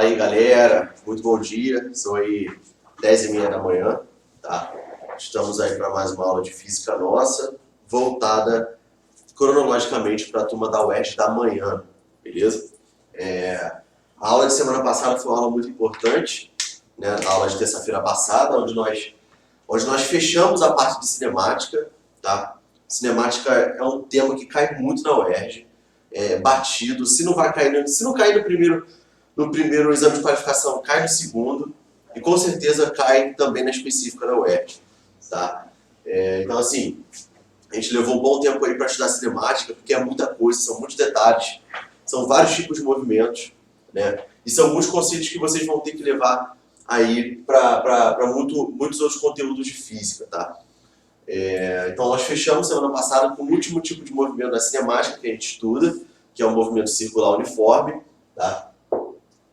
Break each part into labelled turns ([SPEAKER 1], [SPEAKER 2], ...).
[SPEAKER 1] Fala aí, galera, muito bom dia, são aí 10h30 da manhã, tá? Estamos aí para mais uma aula de física nossa, voltada cronologicamente para a turma da UERJ da manhã, beleza? A aula de semana passada foi uma aula muito importante, né? A aula de terça-feira passada, onde nós fechamos a parte de cinemática, tá? Cinemática é um tema que cai muito na UERJ, batido, se não cair no primeiro exame de qualificação, cai no segundo, e com certeza cai também na específica da UERJ, tá? Então, assim, a gente levou um bom tempo aí para estudar cinemática, porque é muita coisa, são muitos detalhes, são vários tipos de movimentos, né? E são muitos conceitos que vocês vão ter que levar aí para muitos outros conteúdos de física, tá? Então, nós fechamos semana passada com o último tipo de movimento da cinemática que a gente estuda, que é o movimento circular uniforme, tá?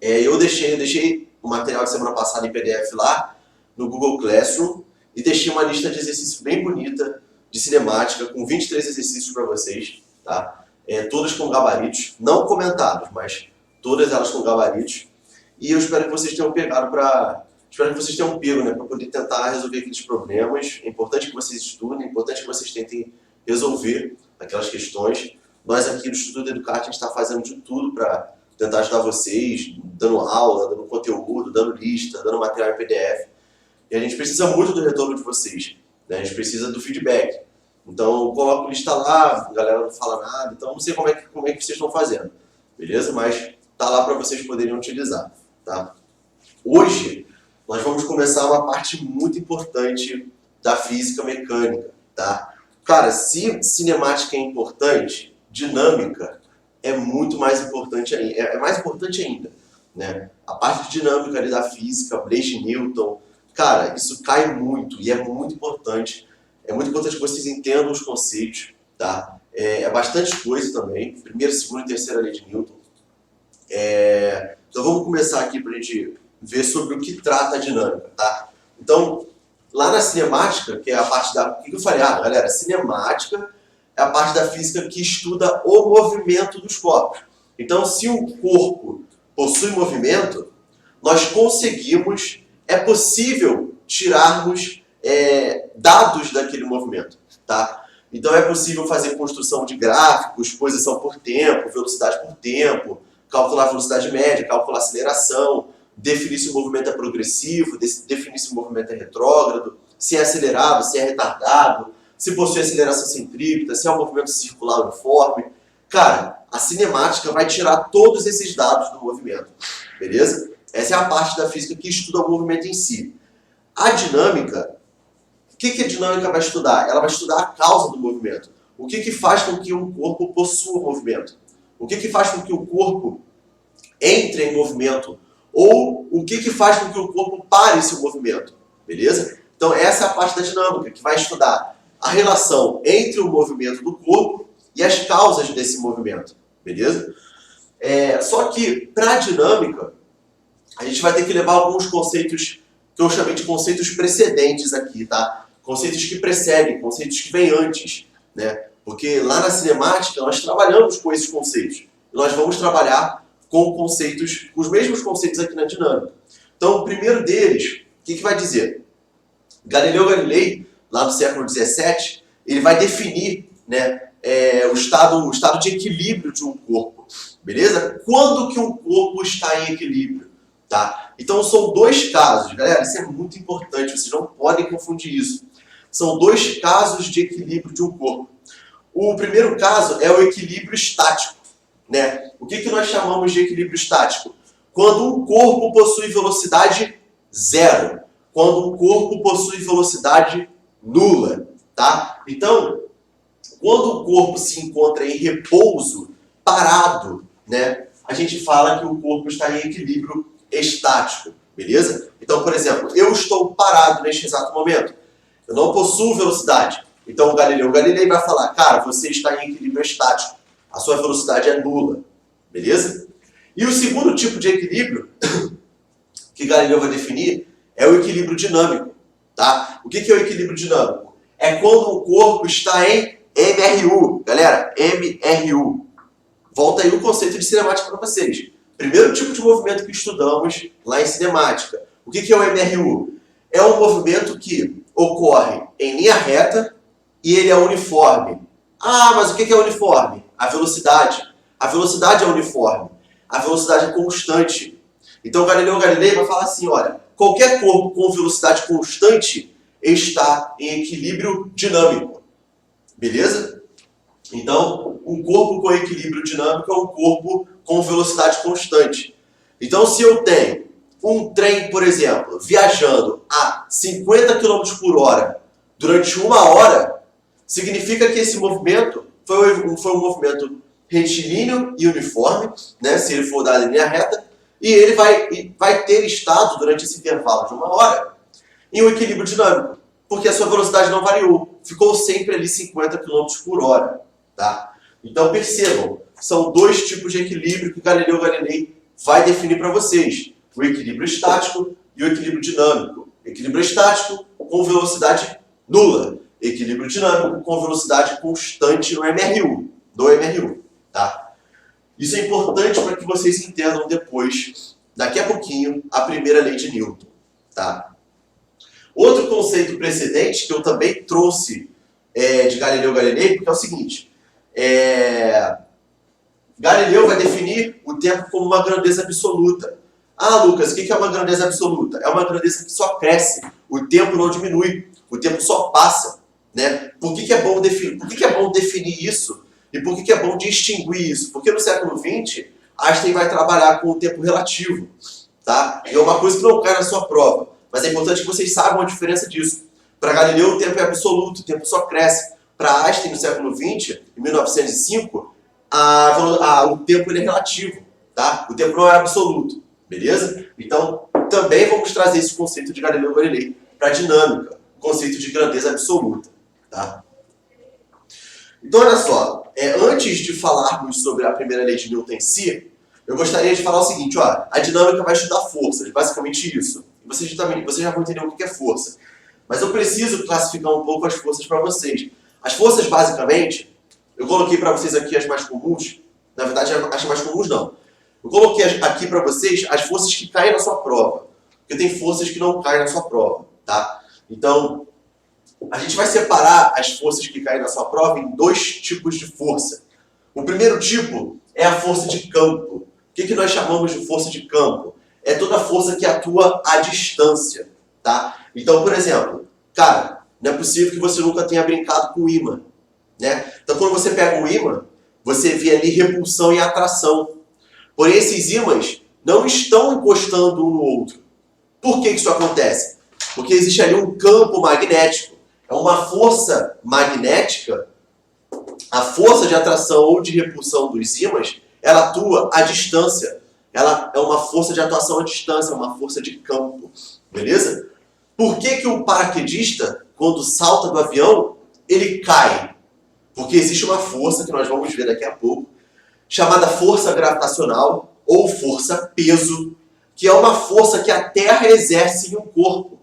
[SPEAKER 1] Eu deixei o material de semana passada em PDF lá no Google Classroom e deixei uma lista de exercícios bem bonita de cinemática com 23 exercícios para vocês, tá? Todas com gabaritos, não comentados, mas todas elas com gabaritos. E eu espero que vocês tenham pego, né, para poder tentar resolver aqueles problemas. É importante que vocês estudem, é importante que vocês tentem resolver aquelas questões. Nós aqui do Instituto do Educarte, a gente está fazendo de tudo para tentar ajudar vocês, dando aula, dando conteúdo, dando lista, dando material em PDF. E a gente precisa muito do retorno de vocês, né? A gente precisa do feedback. Então, eu coloco lista lá, a galera não fala nada, então não sei como é que vocês estão fazendo, beleza? Mas tá lá para vocês poderem utilizar, tá? Hoje, nós vamos começar uma parte muito importante da física mecânica, tá? Cara, se cinemática é importante, dinâmica é muito mais importante ainda, é mais importante ainda, né? A parte de dinâmica ali da física, Blake Newton, cara, isso cai muito e é muito importante. É muito importante que vocês entendam os conceitos, tá? É bastante coisa também, primeira, segunda e terceira lei de Newton. Então vamos começar aqui para a gente ver sobre o que trata a dinâmica, tá? Então, lá na cinemática, que é a parte da... O que eu falei? Galera, cinemática é a parte da física que estuda o movimento dos corpos. Então, se o corpo possui movimento, nós conseguimos, é possível tirarmos dados daquele movimento, tá? Então é possível fazer construção de gráficos, posição por tempo, velocidade por tempo, calcular a velocidade média, calcular a aceleração, definir se o movimento é progressivo, definir se o movimento é retrógrado, se é acelerado, se é retardado, se possui aceleração centrípeta, se é um movimento circular uniforme. Cara, a cinemática vai tirar todos esses dados do movimento, beleza? Essa é a parte da física que estuda o movimento em si. A dinâmica, o que a dinâmica vai estudar? Ela vai estudar a causa do movimento. O que faz com que um corpo possua movimento? O que faz com que o corpo entre em movimento? Ou o que faz com que o corpo pare esse movimento? Beleza? Então essa é a parte da dinâmica, que vai estudar a relação entre o movimento do corpo e as causas desse movimento. Beleza? Só que, para a dinâmica, a gente vai ter que levar alguns conceitos que eu chamei de conceitos precedentes aqui, tá? Conceitos que precedem, conceitos que vêm antes, né? Porque lá na cinemática nós trabalhamos com esses conceitos. E nós vamos trabalhar com os mesmos conceitos aqui na dinâmica. Então, o primeiro deles, o que vai dizer? Galileu Galilei, lá no século XVII, ele vai definir, né, o estado de equilíbrio de um corpo, beleza? Quando que um corpo está em equilíbrio, tá? Então são dois casos, galera, isso é muito importante, vocês não podem confundir isso. São dois casos de equilíbrio de um corpo. O primeiro caso é o equilíbrio estático, né? O que nós chamamos de equilíbrio estático? Quando um corpo possui velocidade zero, quando um corpo possui velocidade nula, tá? Então, quando o corpo se encontra em repouso, parado, né, a gente fala que o corpo está em equilíbrio estático, beleza? Então, por exemplo, eu estou parado neste exato momento, eu não possuo velocidade. Então, o Galileu Galilei vai falar, cara, você está em equilíbrio estático, a sua velocidade é nula, beleza? E o segundo tipo de equilíbrio que Galileu vai definir é o equilíbrio dinâmico, tá? O que é o equilíbrio dinâmico? É quando o corpo está em MRU, galera, MRU. Volta aí o conceito de cinemática para vocês. Primeiro tipo de movimento que estudamos lá em cinemática. O que é o MRU? É um movimento que ocorre em linha reta e ele é uniforme. Ah, mas o que é uniforme? A velocidade. A velocidade é uniforme. A velocidade é constante. Então Galileu Galilei vai falar assim, olha, qualquer corpo com velocidade constante está em equilíbrio dinâmico. Beleza? Então, um corpo com equilíbrio dinâmico é um corpo com velocidade constante. Então, se eu tenho um trem, por exemplo, viajando a 50 km por hora durante 1 hora, significa que esse movimento foi um movimento retilíneo e uniforme, né, se ele for dado em linha reta, e ele vai ter estado durante esse intervalo de 1 hora em um equilíbrio dinâmico, porque a sua velocidade não variou, ficou sempre ali 50 km por hora. Tá? Então percebam, são dois tipos de equilíbrio que Galileu Galilei vai definir para vocês. O equilíbrio estático e o equilíbrio dinâmico. Equilíbrio estático com velocidade nula. Equilíbrio dinâmico com velocidade constante no MRU. Tá? Isso é importante para que vocês entendam depois, daqui a pouquinho, a primeira lei de Newton. Tá? Outro conceito precedente que eu também trouxe de Galileu Galilei, porque é o seguinte, Galileu vai definir o tempo como uma grandeza absoluta. Ah, Lucas, o que é uma grandeza absoluta? É uma grandeza que só cresce, o tempo não diminui, o tempo só passa. Né? Por que é bom definir isso? E por que é bom distinguir isso? Porque no século XX, Einstein vai trabalhar com o tempo relativo. Tá? E é uma coisa que não cai na sua prova, mas é importante que vocês saibam a diferença disso. Para Galileu, o tempo é absoluto, o tempo só cresce. Para Einstein, no século XX, em 1905, o tempo ele é relativo. Tá? O tempo não é absoluto. Beleza? Então, também vamos trazer esse conceito de Galileu Galilei para a dinâmica, o conceito de grandeza absoluta. Tá? Então, olha só, antes de falarmos sobre a primeira lei de Newton em si, eu gostaria de falar o seguinte, ó, a dinâmica vai estudar forças, basicamente isso. Vocês já vão entender o que é força. Mas eu preciso classificar um pouco as forças para vocês. As forças, basicamente, eu coloquei para vocês aqui as mais comuns, na verdade, as mais comuns não. Eu coloquei aqui para vocês as forças que caem na sua prova, porque tem forças que não caem na sua prova, tá? Então, a gente vai separar as forças que caem na sua prova em dois tipos de força. O primeiro tipo é a força de campo. O que nós chamamos de força de campo? É toda a força que atua à distância, tá? Então, por exemplo, cara, não é possível que você nunca tenha brincado com ímã, né? Então, quando você pega um ímã, você vê ali repulsão e atração. Porém, esses ímãs não estão encostando um no outro. Por que isso acontece? Porque existe ali um campo magnético. É uma força magnética, a força de atração ou de repulsão dos ímãs, ela atua à distância. Ela é uma força de atuação à distância, é uma força de campo. Beleza? Por que o paraquedista, quando salta do avião, ele cai? Porque existe uma força, que nós vamos ver daqui a pouco, chamada força gravitacional ou força peso, que é uma força que a Terra exerce em um corpo.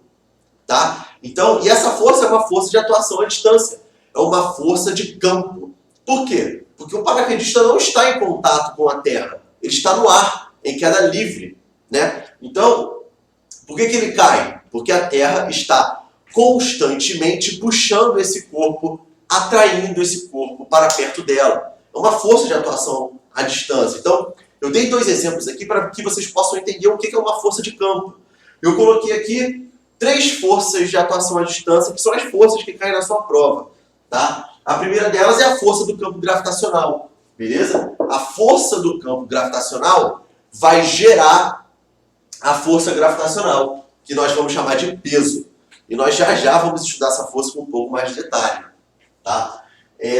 [SPEAKER 1] Tá? Então, e essa força é uma força de atuação à distância. É uma força de campo. Por quê? Porque o paraquedista não está em contato com a Terra. Ele está no ar, em queda livre. Né? Então, por que ele cai? Porque a Terra está constantemente puxando esse corpo, atraindo esse corpo para perto dela. É uma força de atuação à distância. Então, eu dei dois exemplos aqui para que vocês possam entender o que é uma força de campo. Eu coloquei aqui 3 forças de atuação à distância, que são as forças que caem na sua prova. Tá? A primeira delas é a força do campo gravitacional. Beleza? A força do campo gravitacional vai gerar a força gravitacional, que nós vamos chamar de peso. E nós já vamos estudar essa força com um pouco mais de detalhe. Tá?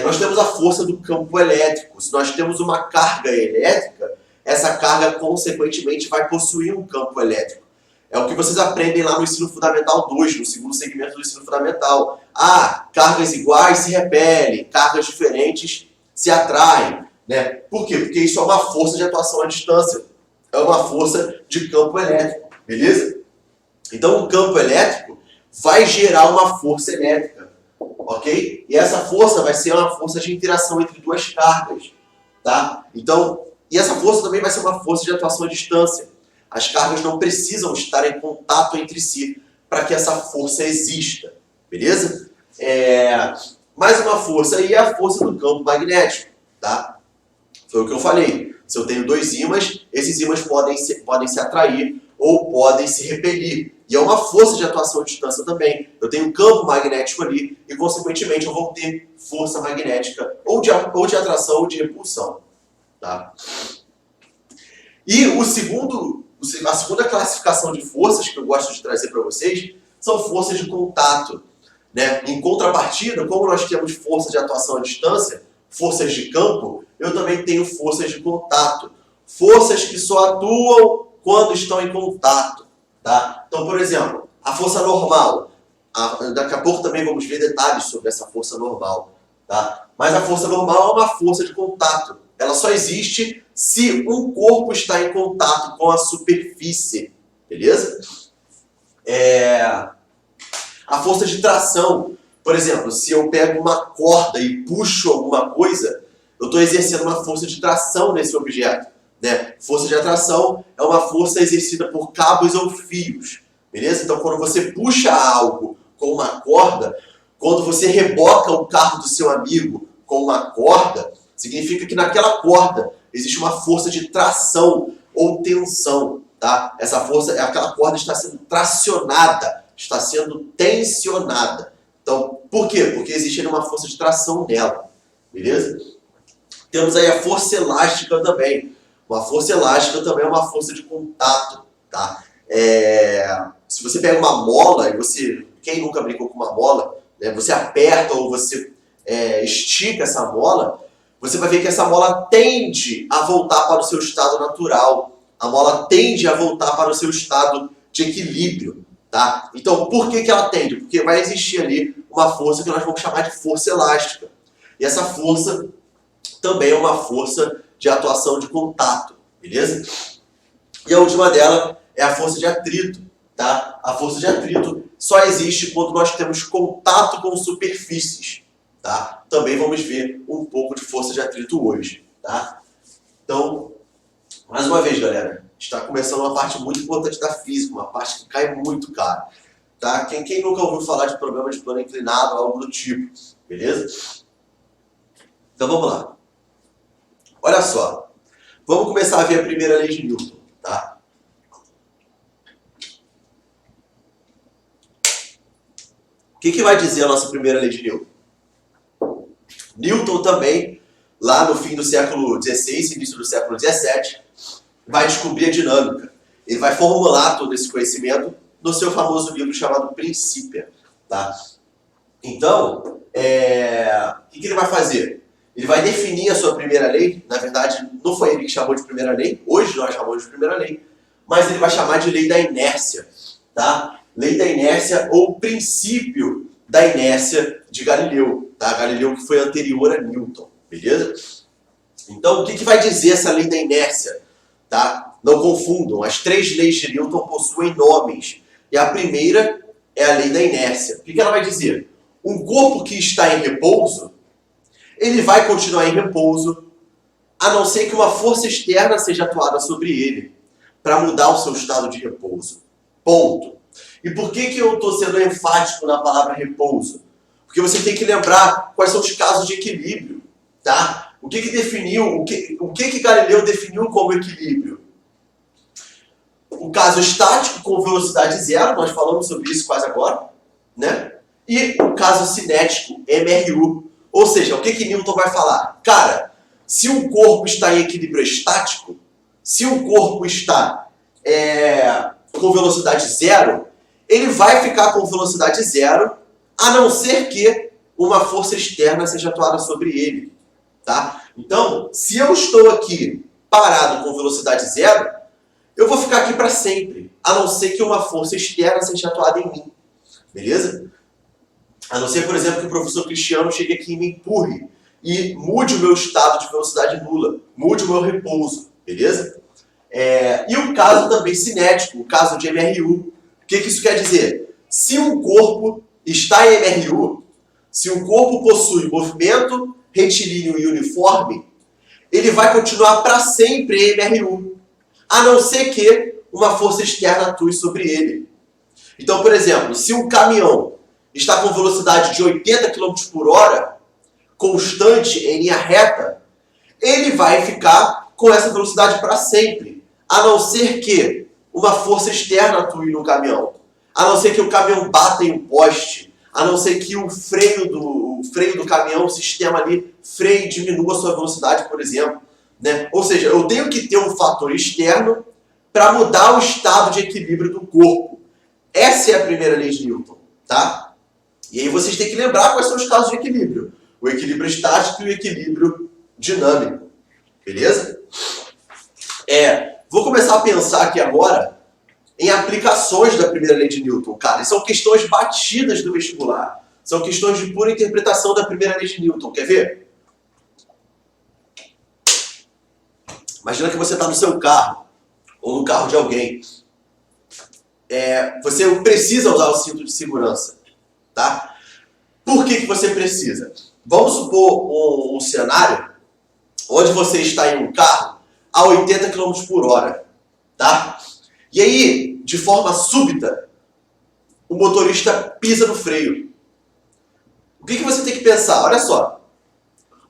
[SPEAKER 1] Nós temos a força do campo elétrico. Se nós temos uma carga elétrica, essa carga, consequentemente, vai possuir um campo elétrico. É o que vocês aprendem lá no ensino fundamental 2, no segundo segmento do ensino fundamental. Cargas iguais se repelem, cargas diferentes se atraem. Né? Por quê? Porque isso é uma força de atuação à distância. É uma força de campo elétrico. Beleza? Então, o campo elétrico vai gerar uma força elétrica. Ok? E essa força vai ser uma força de interação entre duas cargas. Tá? Então, E essa força também vai ser uma força de atuação à distância. As cargas não precisam estar em contato entre si para que essa força exista, beleza? Mais uma força aí é a força do campo magnético, tá? Foi o que eu falei. Se eu tenho dois ímãs, esses ímãs podem se atrair ou podem se repelir. E é uma força de atuação à distância também. Eu tenho um campo magnético ali e, consequentemente, eu vou ter força magnética ou de atração ou de repulsão. Tá? E a segunda classificação de forças que eu gosto de trazer para vocês são forças de contato. Né? Em contrapartida, como nós temos força de atuação à distância, forças de campo, eu também tenho forças de contato. Forças que só atuam quando estão em contato. Tá? Então, por exemplo, a força normal. Daqui a pouco também vamos ver detalhes sobre essa força normal. Tá? Mas a força normal é uma força de contato. Ela só existe se um corpo está em contato com a superfície. Beleza? A força de tração. Por exemplo, se eu pego uma corda e puxo alguma coisa, eu estou exercendo uma força de tração nesse objeto. Né? Força de atração é uma força exercida por cabos ou fios. Beleza? Então, quando você puxa algo com uma corda, quando você reboca o carro do seu amigo com uma corda, significa que naquela corda existe uma força de tração ou tensão. Tá? Essa força, aquela corda está sendo tracionada, está sendo tensionada. Então, por quê? Porque existe uma força de tração nela. Beleza? Temos aí a força elástica também. Uma força elástica também é uma força de contato. Tá? Se você pega uma mola e você... Quem nunca brincou com uma mola? Né, você aperta ou você estica essa mola, você vai ver que essa mola tende a voltar para o seu estado natural. A mola tende a voltar para o seu estado de equilíbrio. Tá? Então, por que ela tende? Porque vai existir ali uma força que nós vamos chamar de força elástica. E essa força também é uma força de atuação de contato. Beleza? E a última dela é a força de atrito. Tá? A força de atrito só existe quando nós temos contato com superfícies. Tá? Também vamos ver um pouco de força de atrito hoje. Tá? Então, mais uma vez, galera, está começando uma parte muito importante da física, uma parte que cai muito caro. Tá? Quem nunca ouviu falar de problema de plano inclinado, algo do tipo, beleza? Então vamos lá. Olha só, vamos começar a ver a primeira lei de Newton. Tá? O que vai dizer a nossa primeira lei de Newton? Newton também, lá no fim do século XVI, início do século XVII, vai descobrir a dinâmica. Ele vai formular todo esse conhecimento no seu famoso livro chamado Principia. Tá? Então, o que ele vai fazer? Ele vai definir a sua primeira lei. Na verdade, não foi ele que chamou de primeira lei, hoje nós chamamos de primeira lei, mas ele vai chamar de lei da inércia. Tá? Lei da inércia ou princípio da inércia de Galileu. Tá? Galileu que foi anterior a Newton. Beleza? Então, o que vai dizer essa lei da inércia? Tá? Não confundam, as três leis de Newton possuem nomes. E a primeira é a lei da inércia. O que ela vai dizer? Um corpo que está em repouso, ele vai continuar em repouso, a não ser que uma força externa seja atuada sobre ele, para mudar o seu estado de repouso. Ponto. E por que eu estou sendo enfático na palavra repouso? Porque você tem que lembrar quais são os casos de equilíbrio. Tá? O que definiu, o que Galileu definiu como equilíbrio? O caso estático com velocidade zero, nós falamos sobre isso quase agora, né? E o caso cinético, MRU. Ou seja, o que Newton vai falar? Cara, se um corpo está em equilíbrio estático, se um corpo está com velocidade zero, ele vai ficar com velocidade zero, a não ser que uma força externa seja atuada sobre ele. Tá? Então, se eu estou aqui parado com velocidade zero, eu vou ficar aqui para sempre, a não ser que uma força externa seja atuada em mim. Beleza? A não ser, por exemplo, que o professor Cristiano chegue aqui e me empurre e mude o meu estado de velocidade nula, mude o meu repouso. Beleza? E o caso também cinético, o caso de MRU. O que isso quer dizer? Se um corpo está em MRU, se um corpo possui movimento retilíneo e uniforme, ele vai continuar para sempre em MRU, a não ser que uma força externa atue sobre ele. Então, por exemplo, se um caminhão está com velocidade de 80 km por hora, constante em linha reta, ele vai ficar com essa velocidade para sempre, a não ser que uma força externa atue no caminhão, a não ser que o caminhão bata em um poste, a não ser que o freio do caminhão, o sistema ali, freie e diminua a sua velocidade, por exemplo. Né? Ou seja, eu tenho que ter um fator externo para mudar o estado de equilíbrio do corpo. Essa é a primeira lei de Newton. Tá? E aí vocês têm que lembrar quais são os casos de equilíbrio. O equilíbrio estático e o equilíbrio dinâmico. Beleza? Vou começar a pensar aqui agora em aplicações da primeira lei de Newton. Cara, são questões batidas do vestibular. São questões de pura interpretação da primeira lei de Newton. Quer ver? Imagina que você está no seu carro, ou no carro de alguém. Você precisa usar o cinto de segurança. Tá? Por que você precisa? Vamos supor um cenário onde você está em um carro a 80 km por hora. Tá? E aí, de forma súbita, o motorista pisa no freio. O que você tem que pensar? Olha só.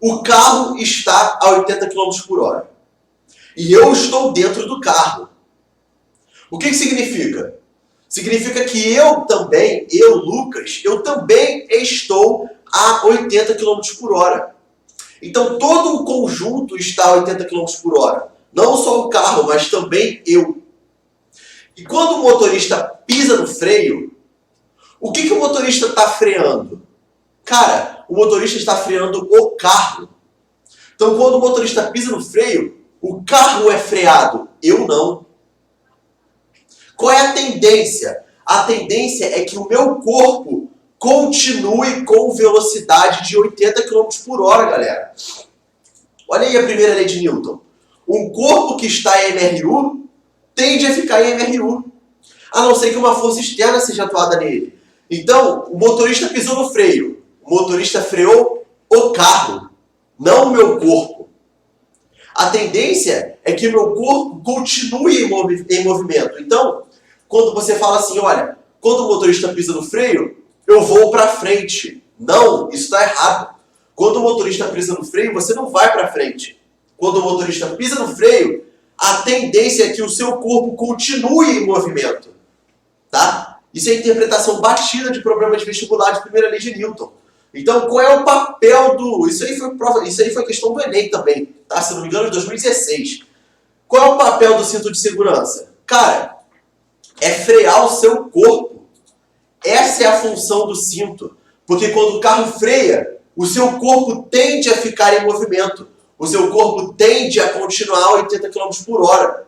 [SPEAKER 1] O carro está a 80 km por hora. E eu estou dentro do carro. O que significa? Significa que eu, Lucas, eu também estou a 80 km por hora. Então todo o conjunto está a 80 km por hora. Não só o carro, mas também eu. E quando o motorista pisa no freio, o que o motorista está freando? Cara, o motorista está freando o carro. Então quando o motorista pisa no freio, o carro é freado, eu não. Qual é a tendência? A tendência é que o meu corpo continue com velocidade de 80 km por hora, galera. Olha aí a primeira lei de Newton. Um corpo que está em MRU tende a ficar em MRU, a não ser que uma força externa seja atuada nele. Então, o motorista pisou no freio. O motorista freou o carro, não o meu corpo. A tendência é que o meu corpo continue em movimento. Então, quando você fala assim, olha, quando o motorista pisa no freio, eu vou para frente. Não, isso está errado. Quando o motorista pisa no freio, você não vai para frente. Quando o motorista pisa no freio, a tendência é que o seu corpo continue em movimento. Tá? Isso é interpretação batida de problema de vestibular de primeira lei de Newton. Então, qual é o papel do... Isso aí foi questão do Enem também, tá? Se não me engano, de 2016. Qual é o papel do cinto de segurança? Cara, é frear o seu corpo. Essa é a função do cinto. Porque quando o carro freia, o seu corpo tende a ficar em movimento. O seu corpo tende a continuar a 80 km por hora.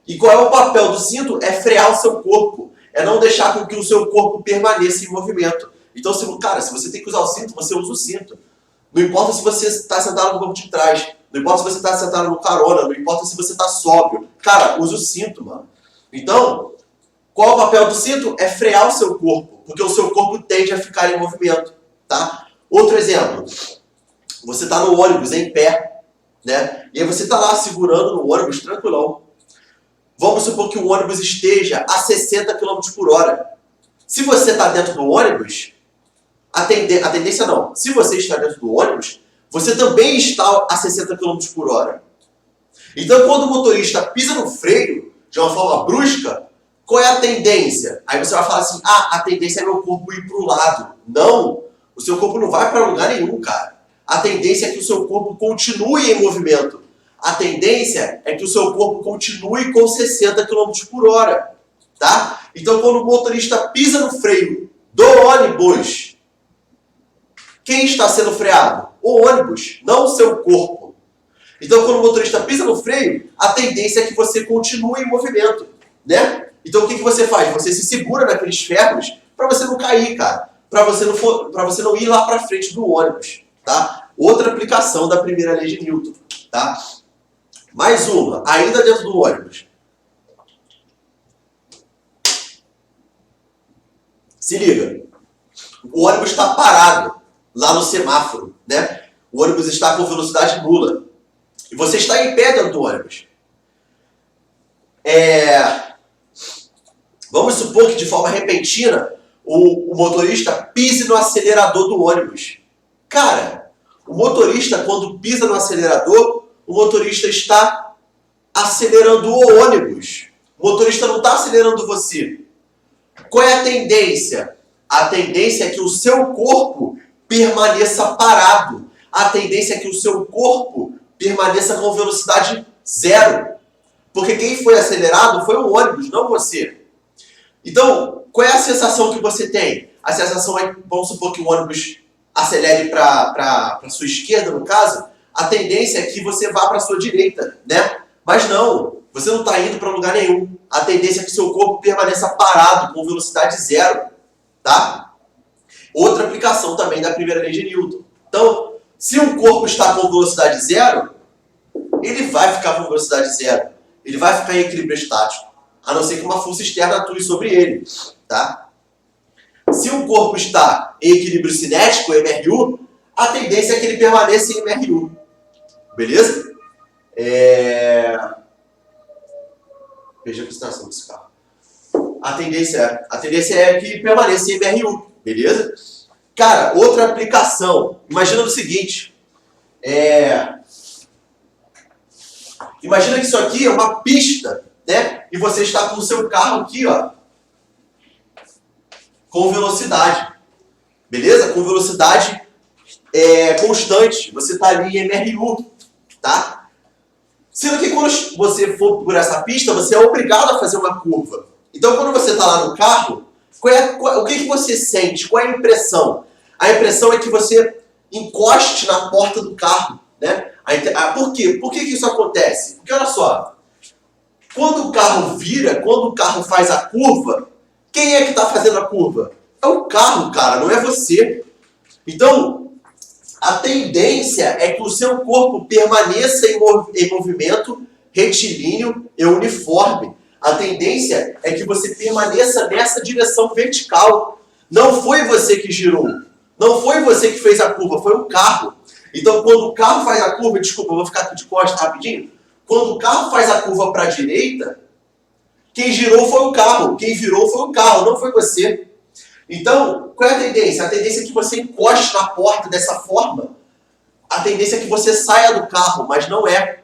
[SPEAKER 1] E qual é o papel do cinto? É frear o seu corpo. É não deixar com que o seu corpo permaneça em movimento. Então, se você tem que usar o cinto, você usa o cinto. Não importa se você está sentado no banco de trás. Não importa se você está sentado no carona. Não importa se você está sóbrio. Cara, usa o cinto, mano. Então, qual é o papel do cinto? É frear o seu corpo. Porque o seu corpo tende a ficar em movimento. Tá? Outro exemplo. Você está no ônibus, em pé. Né? E aí você está lá segurando no ônibus, tranquilão. Vamos supor que o ônibus esteja a 60 km por hora. Se você está dentro do ônibus, a tendência não. Se você está dentro do ônibus, você também está a 60 km por hora. Então, quando o motorista pisa no freio, de uma forma brusca, qual é a tendência? Aí você vai falar assim, a tendência é meu corpo ir para o lado. Não, o seu corpo não vai para lugar nenhum, cara. A tendência é que o seu corpo continue em movimento. A tendência é que o seu corpo continue com 60 km por hora. Tá? Então, quando o motorista pisa no freio do ônibus, quem está sendo freado? O ônibus, não o seu corpo. Então, quando o motorista pisa no freio, a tendência é que você continue em movimento. Né? Então, o que você faz? Você se segura naqueles ferros para você não cair, cara. Para você não ir lá para frente do ônibus. Tá? Outra aplicação da primeira lei de Newton. Tá? Mais uma, ainda dentro do ônibus. Se liga, o ônibus está parado lá no semáforo, né? O ônibus está com velocidade nula. e você está em pé dentro do ônibus. Vamos supor que de forma repentina o motorista pise no acelerador do ônibus. Cara, o motorista, quando pisa no acelerador, o motorista está acelerando o ônibus. O motorista não está acelerando você. Qual é a tendência? A tendência é que o seu corpo permaneça parado. A tendência é que o seu corpo permaneça com velocidade zero. Porque quem foi acelerado foi o ônibus, não você. Então, qual é a sensação que você tem? A sensação é, vamos supor que o ônibus acelere para a sua esquerda, no caso, a tendência é que você vá para a sua direita, né? Mas não, você não está indo para lugar nenhum. A tendência é que seu corpo permaneça parado, com velocidade zero, tá? Outra aplicação também da primeira lei de Newton. Então, se um corpo está com velocidade zero, ele vai ficar com velocidade zero. Ele vai ficar em equilíbrio estático, a não ser que uma força externa atue sobre ele, tá? Se um corpo está em equilíbrio cinético, MRU, a tendência é que ele permaneça em MRU. Beleza? Veja a apresentação desse carro. A tendência é que permaneça em MRU. Beleza? Cara, outra aplicação. Imagina o seguinte. Imagina que isso aqui é uma pista, né? E você está com o seu carro aqui, ó, com velocidade. Beleza? Com velocidade constante. Você está ali em MRU, tá? Sendo que quando você for por essa pista, você é obrigado a fazer uma curva. Então, quando você está lá no carro, o que você sente? Qual é a impressão? A impressão é que você encoste na porta do carro, né? Por quê? Por que isso acontece? Porque, olha só, quando o carro vira, quando o carro faz a curva, quem é que está fazendo a curva? É o carro, cara, não é você. Então, a tendência é que o seu corpo permaneça em movimento retilíneo e uniforme. A tendência é que você permaneça nessa direção vertical. Não foi você que girou. Não foi você que fez a curva, foi o carro. Então, quando o carro faz a curva, desculpa, eu vou ficar aqui de costas rapidinho. Quando o carro faz a curva para a direita, quem girou foi o carro. Quem virou foi o carro, não foi você. Então, qual é a tendência? A tendência é que você encoste na porta dessa forma. A tendência é que você saia do carro, mas não é.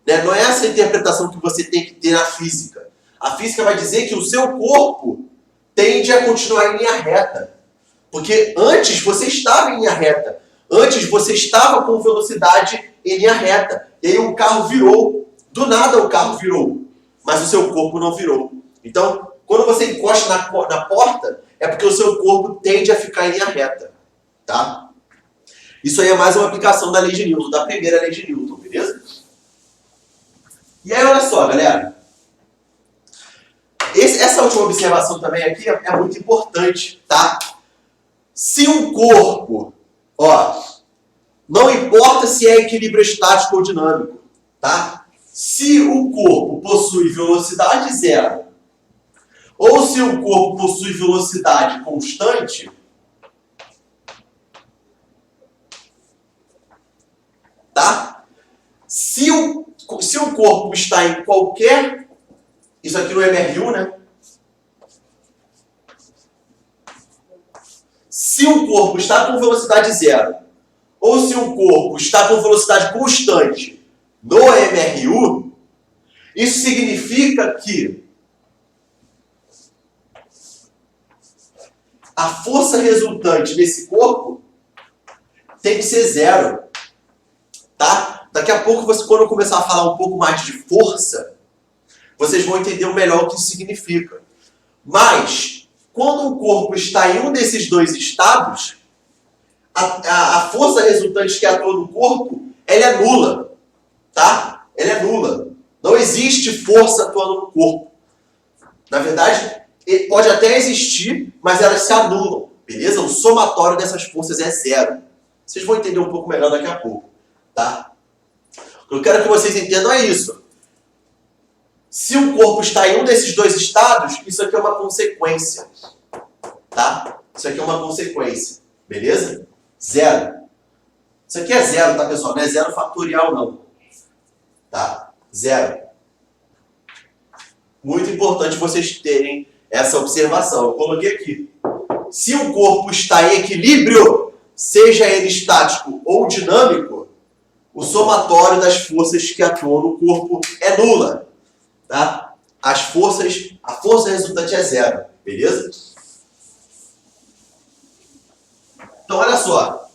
[SPEAKER 1] Né? Não é essa interpretação que você tem que ter na física. A física vai dizer que o seu corpo tende a continuar em linha reta. Porque antes você estava em linha reta. Antes você estava com velocidade em linha reta. E aí o carro virou. Do nada o carro virou. Mas o seu corpo não virou. Então, quando você encosta na porta, é porque o seu corpo tende a ficar em linha reta. Tá? Isso aí é mais uma aplicação da lei de Newton, da primeira lei de Newton, beleza? E aí, olha só, galera. Essa última observação também aqui é muito importante, tá? Se um corpo, ó, não importa se é equilíbrio estático ou dinâmico, tá? Se o corpo possui velocidade zero, ou se o corpo possui velocidade constante, tá? Se o corpo está em qualquer... Isso aqui no MRU, né? Se o corpo está com velocidade zero, ou se o corpo está com velocidade constante no MRU, isso significa que a força resultante desse corpo tem que ser zero. Tá? Daqui a pouco, quando eu começar a falar um pouco mais de força, vocês vão entender melhor o que isso significa. Mas, quando o corpo está em um desses dois estados, a força resultante que atua no corpo, ela é nula. Tá? Ela é nula. Não existe força atuando no corpo. Na verdade, pode até existir, mas elas se anulam. Beleza? O somatório dessas forças é zero. Vocês vão entender um pouco melhor daqui a pouco. Tá? O que eu quero que vocês entendam é isso. Se o corpo está em um desses dois estados, isso aqui é uma consequência. Tá? Isso aqui é uma consequência. Beleza? Zero. Isso aqui é zero, tá, pessoal? Não é zero fatorial, não. tá? Zero. Muito importante vocês terem essa observação. Eu coloquei aqui. Se o corpo está em equilíbrio, seja ele estático ou dinâmico, o somatório das forças que atuam no corpo é nula, tá? A força resultante é zero, beleza? Então, olha só.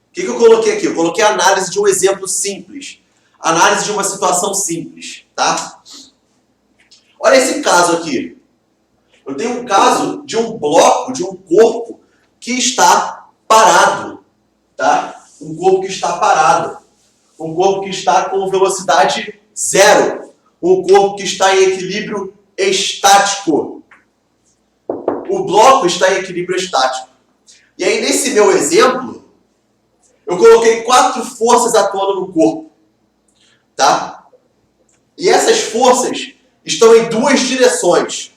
[SPEAKER 1] O que eu coloquei aqui? Eu coloquei a análise de um exemplo simples. Análise de uma situação simples, tá? Olha esse caso aqui. Eu tenho um caso de um bloco, de um corpo que está parado, tá? Um corpo que está parado. Um corpo que está com velocidade zero. Um corpo que está em equilíbrio estático. O bloco está em equilíbrio estático. E aí, nesse meu exemplo, eu coloquei 4 forças atuando no corpo, tá? E essas forças estão em 2 direções.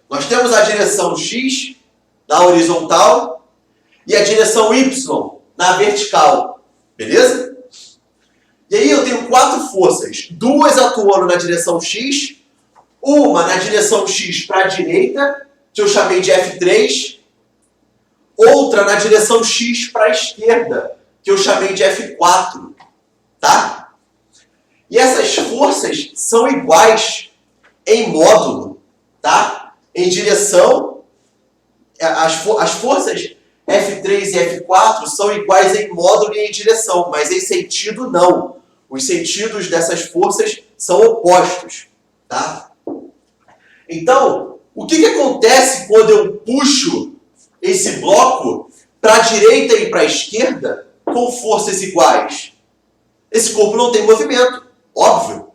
[SPEAKER 1] Nós temos a direção X na horizontal e a direção Y na vertical, beleza? E aí eu tenho 4 forças, 2 atuando na direção X, uma na direção X para a direita, que eu chamei de F3, outra na direção X para a esquerda, que eu chamei de F4, tá? E essas forças são iguais em módulo, tá? Em direção, as forças F3 e F4 são iguais em módulo e em direção, mas em sentido não. Os sentidos dessas forças são opostos, tá? Então, o que acontece quando eu puxo esse bloco para a direita e para a esquerda com forças iguais? Esse corpo não tem movimento, óbvio.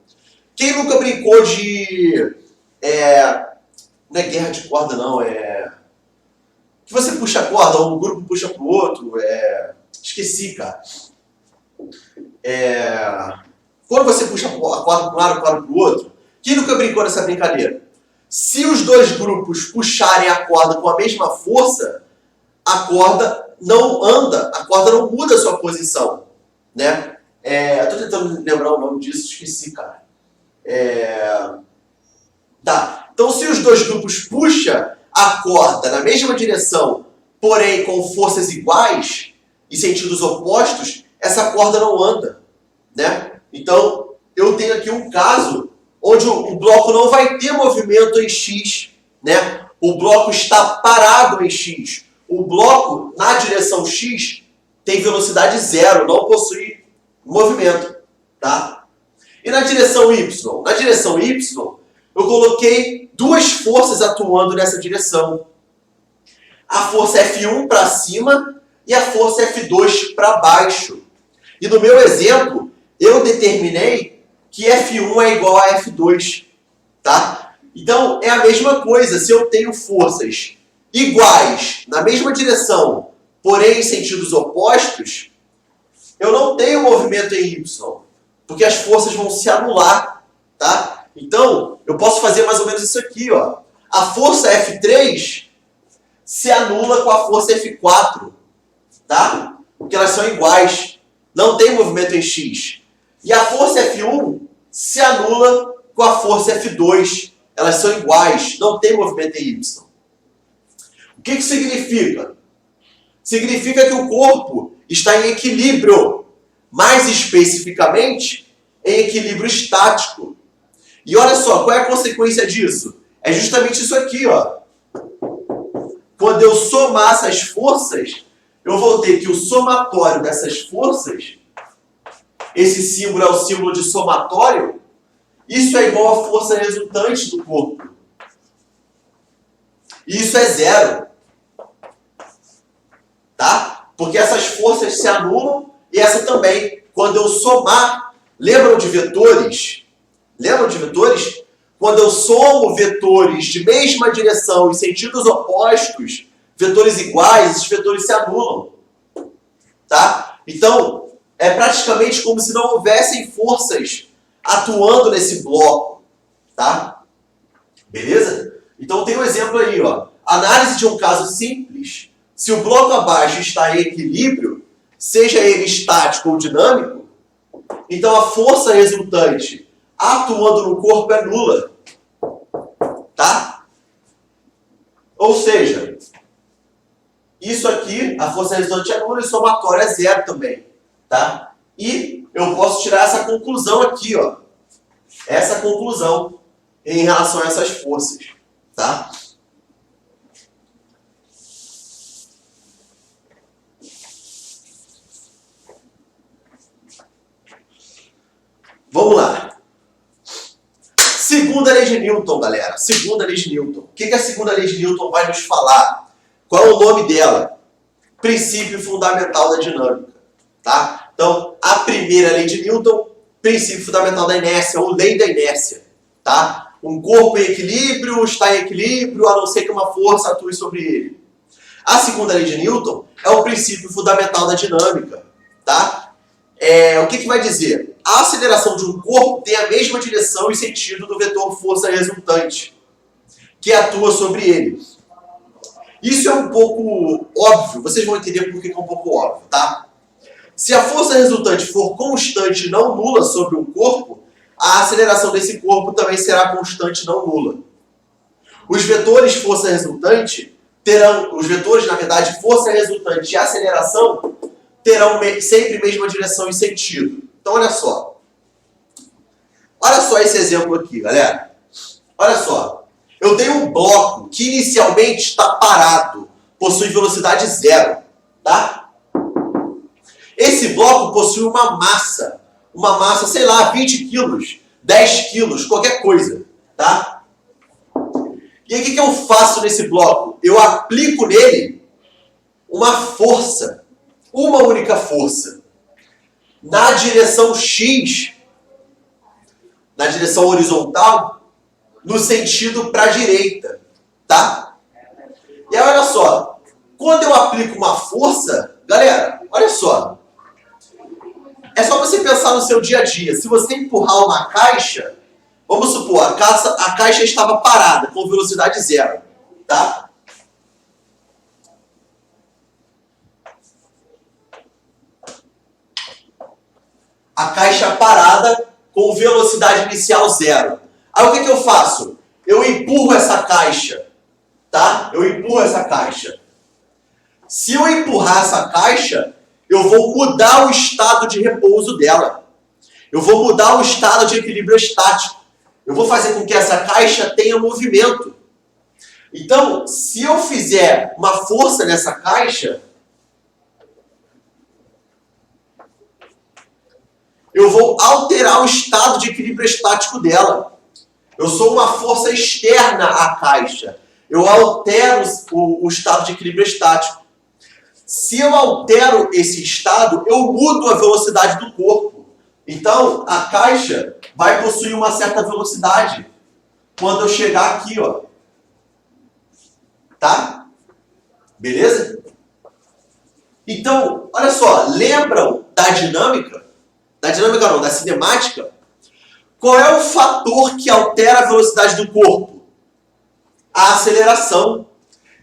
[SPEAKER 1] Quem nunca brincou de... não é guerra de corda, não. Que você puxa a corda, um grupo puxa pro outro. Esqueci, cara. Quando você puxa a corda para um lado, a corda pro outro. Quem nunca brincou nessa brincadeira? Se os 2 grupos puxarem a corda com a mesma força, a corda não anda, a corda não muda a sua posição, né? Eu tô tentando lembrar o nome disso, esqueci, cara. Tá. Então, se os 2 grupos puxam a corda na mesma direção, porém com forças iguais e sentidos opostos, essa corda não anda, né? Então, eu tenho aqui um caso onde o bloco não vai ter movimento em X, né? O bloco está parado em X. O bloco, na direção X, tem velocidade zero, não possui movimento, tá? E na direção Y? Na direção Y, eu coloquei 2 forças atuando nessa direção. A força F1 para cima e a força F2 para baixo. E no meu exemplo, eu determinei que F1 é igual a F2, tá? Então, é a mesma coisa. Se eu tenho forças iguais, na mesma direção, porém em sentidos opostos, eu não tenho movimento em Y, porque as forças vão se anular, tá? Então, eu posso fazer mais ou menos isso aqui, ó. A força F3 se anula com a força F4, tá? Porque elas são iguais. Não tem movimento em X. E a força F1 se anula com a força F2. Elas são iguais. Não tem movimento em Y. O que significa? Significa que o corpo está em equilíbrio. Mais especificamente, em equilíbrio estático. E olha só, qual é a consequência disso? É justamente isso aqui, ó. Quando eu somar essas forças, eu vou ter que o somatório dessas forças, esse símbolo é o símbolo de somatório, isso é igual à força resultante do corpo. E isso é zero. Tá? Porque essas forças se anulam e essa também. Quando eu somar, lembram de vetores? Lembram de vetores? Quando eu somo vetores de mesma direção e sentidos opostos, vetores iguais, esses vetores se anulam. Tá? Então, é praticamente como se não houvessem forças atuando nesse bloco. Tá? Beleza? Então tem um exemplo aí, ó. Análise de um caso simples. Se o bloco abaixo está em equilíbrio, seja ele estático ou dinâmico, Então a força resultante atuando no corpo é nula. Tá? Ou seja, isso aqui, a força resultante é nula e somatória é zero também. Tá? E eu posso tirar essa conclusão aqui, ó. Essa conclusão em relação a essas forças. Tá? Vamos lá. Segunda lei de Newton, galera. Segunda lei de Newton. O que a segunda lei de Newton vai nos falar? Qual é o nome dela? Princípio fundamental da dinâmica. Tá? Então, a primeira lei de Newton, princípio fundamental da inércia, ou lei da inércia. Tá? Um corpo em equilíbrio está em equilíbrio, a não ser que uma força atue sobre ele. A segunda lei de Newton é o princípio fundamental da dinâmica. Tá? O que vai dizer? A aceleração de um corpo tem a mesma direção e sentido do vetor força resultante, que atua sobre ele. Isso é um pouco óbvio, vocês vão entender por que é um pouco óbvio, tá? Se a força resultante for constante e não nula sobre um corpo, a aceleração desse corpo também será constante e não nula. Os vetores força resultante terão, os vetores, na verdade, força resultante e aceleração terão sempre a mesma direção e sentido. Então, olha só. Olha só esse exemplo aqui, galera. Olha só. Eu tenho um bloco que inicialmente está parado, possui velocidade zero, tá? Esse bloco possui uma massa, sei lá, 20 quilos, 10 quilos, qualquer coisa, tá? E aí o que eu faço nesse bloco? Eu aplico nele uma força, uma única força, na direção X, na direção horizontal, no sentido para a direita, tá? E aí, olha só, quando eu aplico uma força, galera, olha só, é só você pensar no seu dia a dia. Se você empurrar uma caixa, vamos supor, a caixa estava parada, com velocidade zero, tá? A caixa parada com velocidade inicial zero. Aí o que eu faço? Eu empurro essa caixa, tá? Eu empurro essa caixa. Se eu empurrar essa caixa, eu vou mudar o estado de repouso dela. Eu vou mudar o estado de equilíbrio estático. Eu vou fazer com que essa caixa tenha movimento. Então, se eu fizer uma força nessa caixa, eu vou alterar o estado de equilíbrio estático dela. Eu sou uma força externa à caixa. Eu altero o estado de equilíbrio estático. Se eu altero esse estado, eu mudo a velocidade do corpo. Então, a caixa vai possuir uma certa velocidade quando eu chegar aqui, ó. Tá? Beleza? Então, olha só, lembram da dinâmica? Da dinâmica não, da cinemática? Qual é o fator que altera a velocidade do corpo? A aceleração.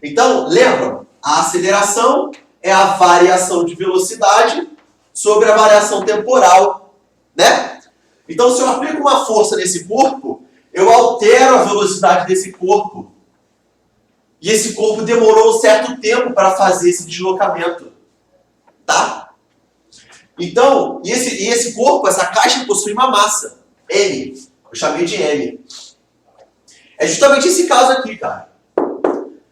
[SPEAKER 1] Então, lembram? A aceleração é a variação de velocidade sobre a variação temporal, né? Então, se eu aplico uma força nesse corpo, eu altero a velocidade desse corpo. E esse corpo demorou um certo tempo para fazer esse deslocamento, tá? Então, esse corpo, essa caixa possui uma massa, M. Eu chamei de M. É justamente esse caso aqui, cara.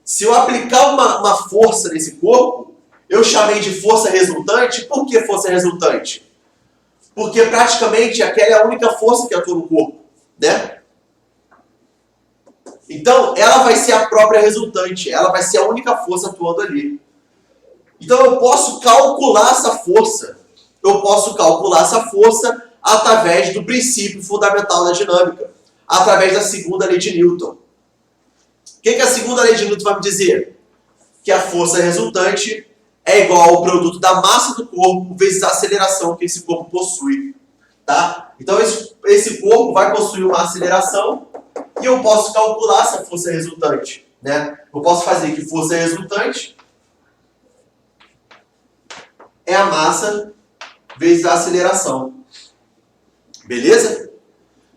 [SPEAKER 1] Se eu aplicar uma força nesse corpo, eu chamei de força resultante. Por que força resultante? Porque praticamente aquela é a única força que atua no corpo, né? Então, ela vai ser a própria resultante. Ela vai ser a única força atuando ali. Então, eu posso calcular essa força. Eu posso calcular essa força através do princípio fundamental da dinâmica, através da segunda lei de Newton. O que a segunda lei de Newton vai me dizer? Que a força resultante é igual ao produto da massa do corpo vezes a aceleração que esse corpo possui. Tá? Então, esse corpo vai possuir uma aceleração e eu posso calcular essa força resultante. Né? Eu posso fazer que força resultante é a massa vezes a aceleração. Beleza?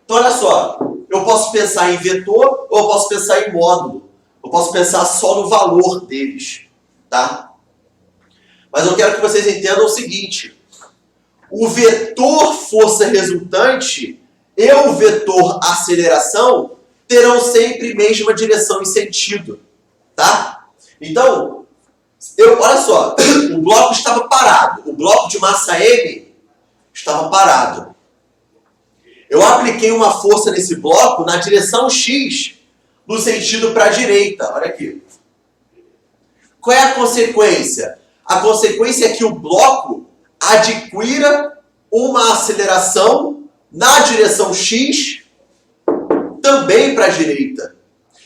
[SPEAKER 1] Então, olha só. Eu posso pensar em vetor ou eu posso pensar em módulo. Eu posso pensar só no valor deles. Tá? Mas eu quero que vocês entendam o seguinte. O vetor força resultante e o vetor aceleração terão sempre mesma direção e sentido. Tá? Então, olha só. O bloco estava parado. O bloco de massa M estava parado. Eu apliquei uma força nesse bloco na direção X, no sentido para a direita. Olha aqui. Qual é a consequência? A consequência é que o bloco adquira uma aceleração na direção X, também para a direita.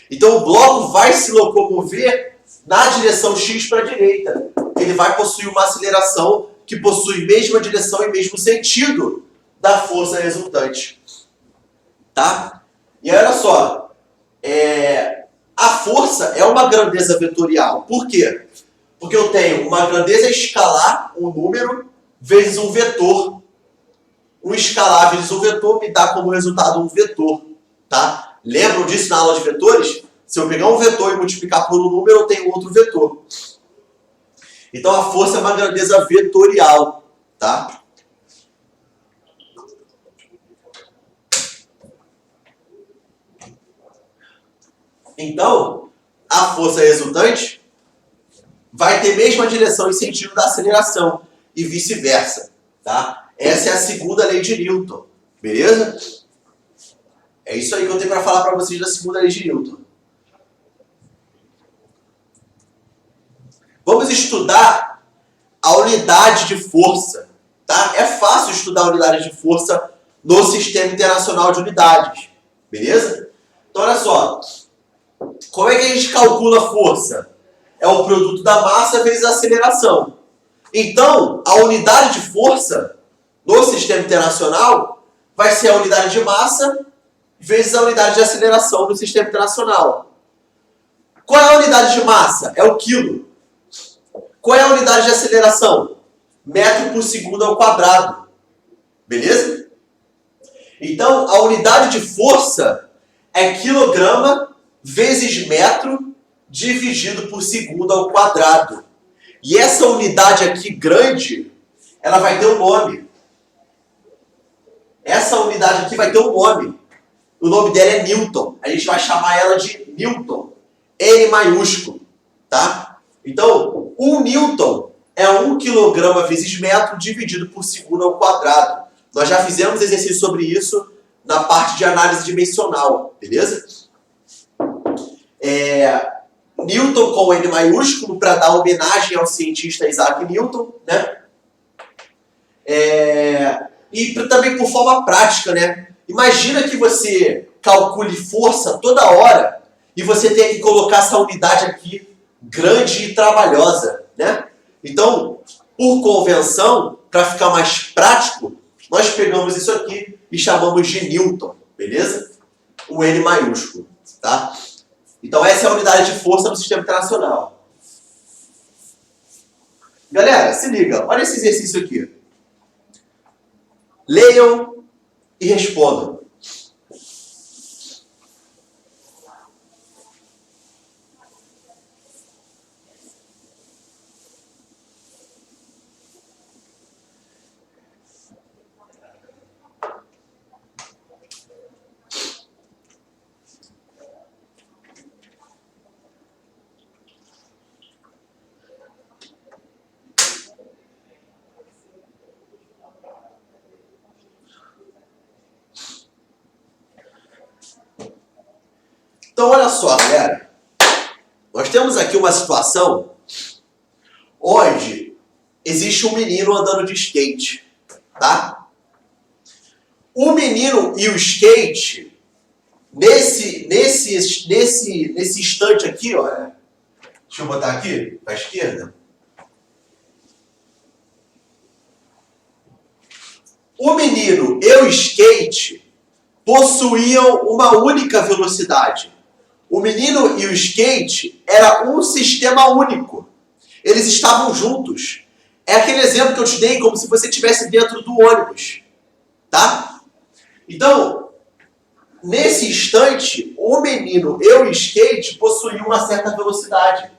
[SPEAKER 1] Então o bloco vai se locomover na direção X para a direita. Ele vai possuir uma aceleração que possui mesma direção e mesmo sentido da força resultante. Tá? E olha só, a força é uma grandeza vetorial. Por quê? Porque eu tenho uma grandeza escalar, um número, vezes um vetor. Um escalar vezes um vetor me dá como resultado um vetor. Tá? Lembram disso na aula de vetores? Se eu pegar um vetor e multiplicar por um número, eu tenho outro vetor. Então a força é uma grandeza vetorial. Tá? Então, a força resultante vai ter mesma direção e sentido da aceleração e vice-versa, tá? Essa é a segunda lei de Newton, beleza? É isso aí que eu tenho para falar para vocês da segunda lei de Newton. Vamos estudar a unidade de força, tá? É fácil estudar a unidade de força no Sistema Internacional de Unidades, beleza? Então, olha só. Como é que a gente calcula a força? É o produto da massa vezes a aceleração. Então, a unidade de força no Sistema Internacional vai ser a unidade de massa vezes a unidade de aceleração no Sistema Internacional. Qual é a unidade de massa? É o quilo. Qual é a unidade de aceleração? Metro por segundo ao quadrado. Beleza? Então, a unidade de força é quilograma vezes metro dividido por segundo ao quadrado. E essa unidade aqui grande, ela vai ter um nome. Essa unidade aqui vai ter um nome. O nome dela é Newton. A gente vai chamar ela de Newton. N maiúsculo. Tá? Então, 1 Newton é 1 quilograma vezes metro dividido por segundo ao quadrado. Nós já fizemos exercício sobre isso na parte de análise dimensional. Beleza? Newton com N maiúsculo para dar homenagem ao cientista Isaac Newton, né? E também por forma prática, né? Imagina que você calcule força toda hora e você tenha que colocar essa unidade aqui grande e trabalhosa, né? Então, por convenção, para ficar mais prático, nós pegamos isso aqui e chamamos de Newton, beleza? O N maiúsculo, tá? Então essa é a unidade de força no Sistema Internacional. Galera, se liga, olha esse exercício aqui. Leiam e respondam. Então, olha só, galera. Nós temos aqui uma situação onde existe um menino andando de skate, tá? O menino e o skate, nesse instante aqui, ó. Deixa eu botar aqui, para a esquerda. O menino e o skate possuíam uma única velocidade. O menino e o skate era um sistema único. Eles estavam juntos. É aquele exemplo que eu te dei como se você estivesse dentro do ônibus. Tá? Então, nesse instante, o menino e o skate possuíam uma certa velocidade.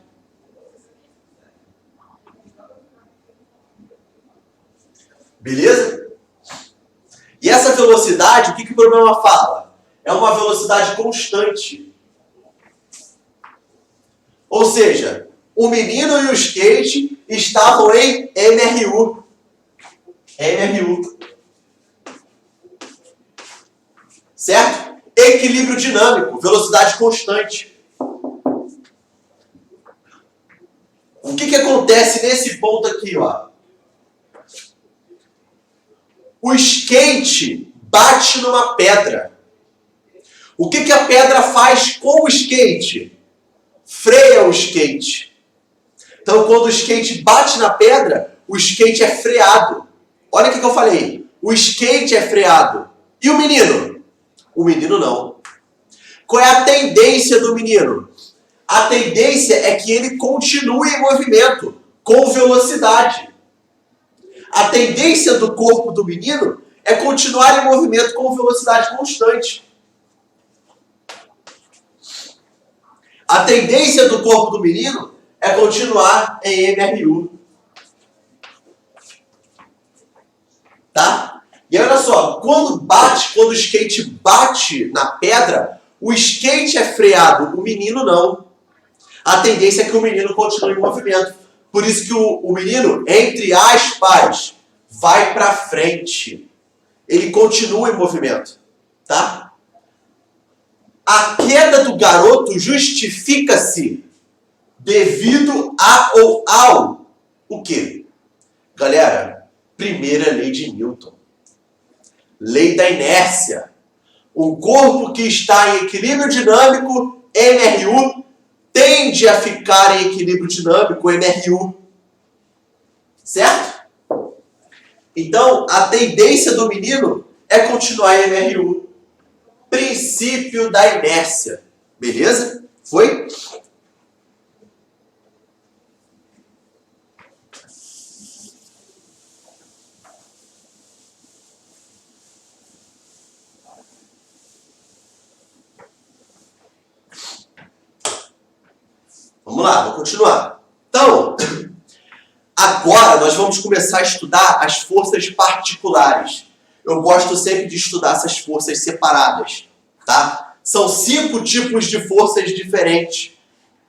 [SPEAKER 1] Beleza? E essa velocidade, o que o problema fala? É uma velocidade constante. Ou seja, o menino e o skate estavam em MRU. MRU. Certo? Equilíbrio dinâmico, velocidade constante. O que acontece nesse ponto aqui, ó? O skate bate numa pedra. O que a pedra faz com o skate? Freia o skate. Então, quando o skate bate na pedra, o skate é freado. Olha o que eu falei. O skate é freado. E o menino? O menino não. Qual é a tendência do menino? A tendência é que ele continue em movimento, com velocidade. A tendência do corpo do menino é continuar em movimento com velocidade constante. A tendência do corpo do menino é continuar em MRU. Tá? E olha só, quando o skate bate na pedra, o skate é freado, o menino não. A tendência é que o menino continue em movimento. Por isso que o menino, entre aspas, vai para frente. Ele continua em movimento. Tá? A queda do garoto justifica-se devido a ou ao o quê? Galera, primeira lei de Newton. Lei da inércia. Um corpo que está em equilíbrio dinâmico, MRU, tende a ficar em equilíbrio dinâmico, MRU. Certo? Então, a tendência do menino é continuar em MRU. Princípio da inércia. Beleza? Foi? Vamos lá, vou continuar. Então, agora nós vamos começar a estudar as forças particulares. Eu gosto sempre de estudar essas forças separadas, tá? São 5 tipos de forças diferentes.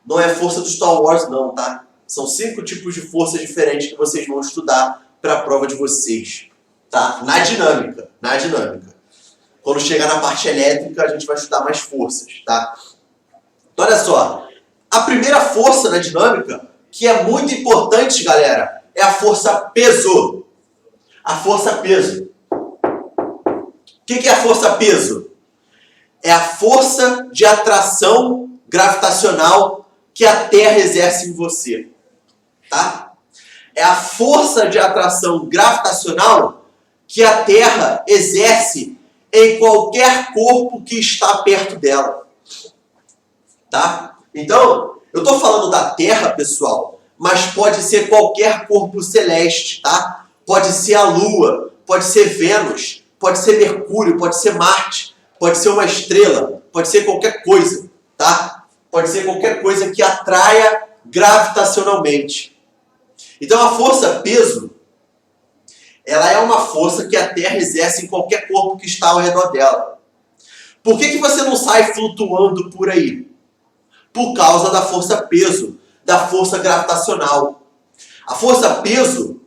[SPEAKER 1] Não é força do Star Wars, não, tá? São 5 tipos de forças diferentes que vocês vão estudar para a prova de vocês, tá? Na dinâmica, na dinâmica. Quando chegar na parte elétrica, a gente vai estudar mais forças, tá? Então, olha só. A primeira força na dinâmica, que é muito importante, galera, é a força peso. A força peso. O que é a força peso? É a força de atração gravitacional que a Terra exerce em você. Tá? É a força de atração gravitacional que a Terra exerce em qualquer corpo que está perto dela. Tá? Então, eu estou falando da Terra, pessoal, mas pode ser qualquer corpo celeste, tá? Pode ser a Lua, pode ser Vênus, pode ser Mercúrio, pode ser Marte, pode ser uma estrela, pode ser qualquer coisa, tá? Pode ser qualquer coisa que atraia gravitacionalmente. Então, a força peso, ela é uma força que a Terra exerce em qualquer corpo que está ao redor dela. Por que você não sai flutuando por aí? Por causa da força peso, da força gravitacional. A força peso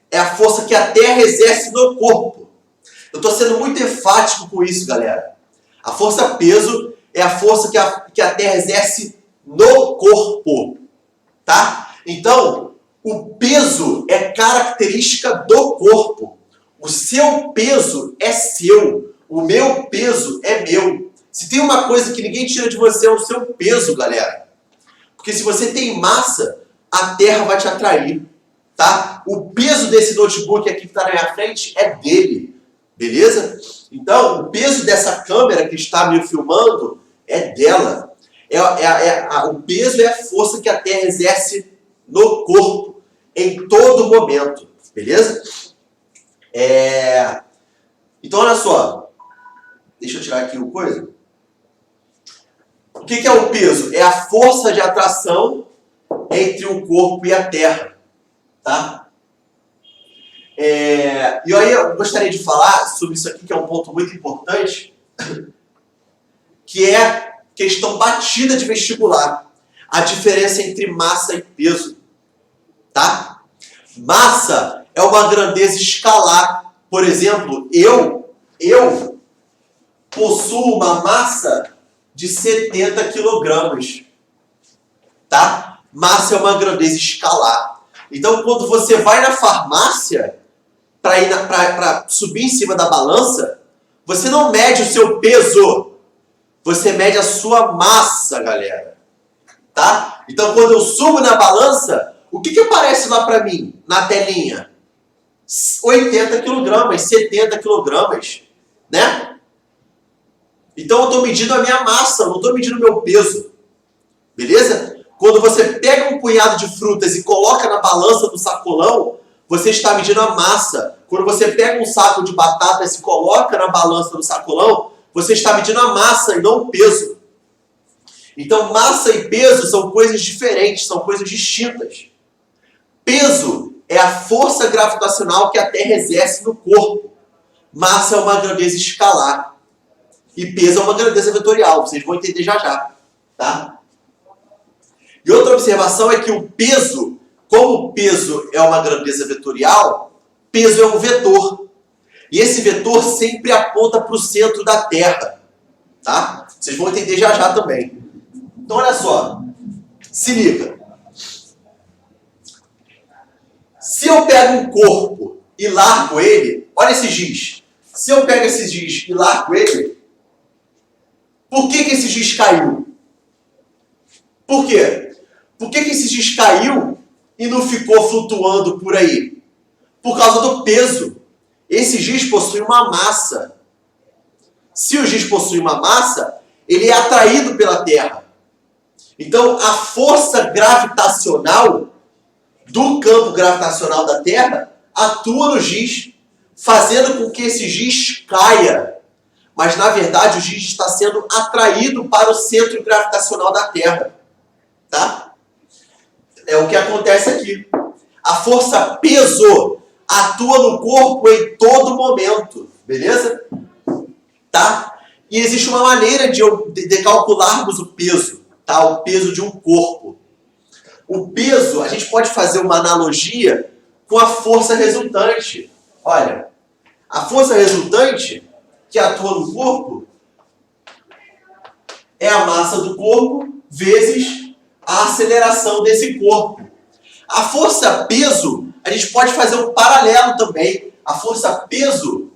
[SPEAKER 1] é a força que a Terra exerce no corpo. Eu estou sendo muito enfático com isso, galera. A força peso é a força que a Terra exerce no corpo. Tá? Então, o peso é característica do corpo. O seu peso é seu. O meu peso é meu. Se tem uma coisa que ninguém tira de você é o seu peso, galera. Porque se você tem massa, a Terra vai te atrair, tá? O peso desse notebook aqui que está na minha frente é dele, beleza? Então, o peso dessa câmera que está me filmando é dela. O peso é a força que a Terra exerce no corpo, em todo momento, beleza? Então, olha só. Deixa eu tirar aqui o coisa. O que é o peso? É a força de atração entre o corpo e a terra. Tá? E aí eu gostaria de falar sobre isso aqui, que é um ponto muito importante, que é questão batida de vestibular. A diferença entre massa e peso. Tá? Massa é uma grandeza escalar. Por exemplo, eu possuo uma massa de 70 quilogramas. Tá? Massa é uma grandeza escalar. Então, quando você vai na farmácia para subir em cima da balança, você não mede o seu peso, você mede a sua massa, galera. Tá? Então, quando eu subo na balança, o que aparece lá para mim, na telinha? 80 quilogramas, 70 quilogramas, né? Então, eu estou medindo a minha massa, não estou medindo o meu peso. Beleza? Quando você pega um punhado de frutas e coloca na balança do sacolão, você está medindo a massa. Quando você pega um saco de batata e se coloca na balança do sacolão, você está medindo a massa e não o peso. Então, massa e peso são coisas diferentes, são coisas distintas. Peso é a força gravitacional que a Terra exerce no corpo. Massa é uma grandeza escalar. E peso é uma grandeza vetorial. Vocês vão entender já já. Tá? E outra observação é que o peso, como o peso é uma grandeza vetorial, peso é um vetor. E esse vetor sempre aponta para o centro da Terra. Tá? Vocês vão entender já já também. Então, olha só. Se liga. Se eu pego um corpo e largo ele, olha esse giz. Se eu pego esse giz e largo ele, por que esse giz caiu? Por quê? Por que esse giz caiu e não ficou flutuando por aí? Por causa do peso. Esse giz possui uma massa. Se o giz possui uma massa, ele é atraído pela Terra. Então, a força gravitacional do campo gravitacional da Terra atua no giz, fazendo com que esse giz caia. Mas, na verdade, o giz está sendo atraído para o centro gravitacional da Terra. Tá? É o que acontece aqui. A força peso atua no corpo em todo momento. Beleza? Tá? E existe uma maneira de calcularmos o peso. Tá? O peso de um corpo. O peso, a gente pode fazer uma analogia com a força resultante. Olha, a força resultante que atua no corpo é a massa do corpo vezes a aceleração desse corpo. A força peso, a gente pode fazer um paralelo também. A força peso